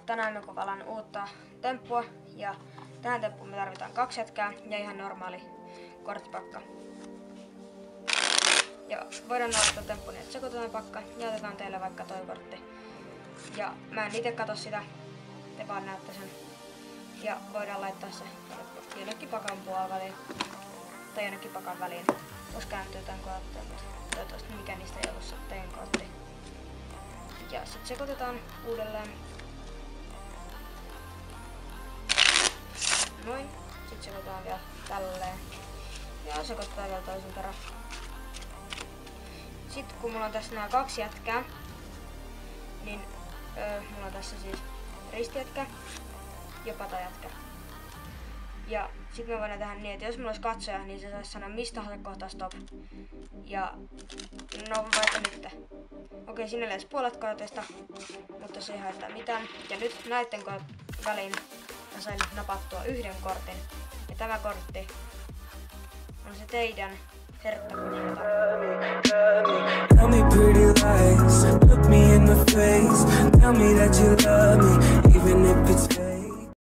Tänään me kovalan uutta temppua ja tähän temppuun me tarvitaan 2 jätkää ja ihan normaali korttipakka. Ja voidaan aloittaa temppu niin, että sekoitetaan pakka ja otetaan teille vaikka toi kortti. Ja mä en itse katso sitä, te vaan näette sen. Ja voidaan laittaa se jonnekin pakan puoliväliin tai jonnekin pakan väliin. Vois kääntyä tän kootteen, mutta toivottavasti mikä niistä ei ollut se teidän kortti. Ja sit sekoitetaan uudelleen. Noin. Sitten sekoitetaan vielä tälleen. Ja sekoitetaan vielä toisen kerran. Sitten kun mulla on tässä nämä 2 jätkää, niin mulla on tässä siis ristijätkä ja patajätkä. Ja sitten me voidaan tehdä niin, että jos mulla olisi katsoja, niin se saisi sanoa mistä tahansa kohtaa stop. Ja no vaikka nyt. Okei, sinne lähes puolet kortista, mutta se ei haittaa mitään. Ja nyt näitten väliin mä sain napattua 1 kortin. Ja tämä kortti on se teidän herttakunta. Tell me pretty lies, look me in the face. Tell me that you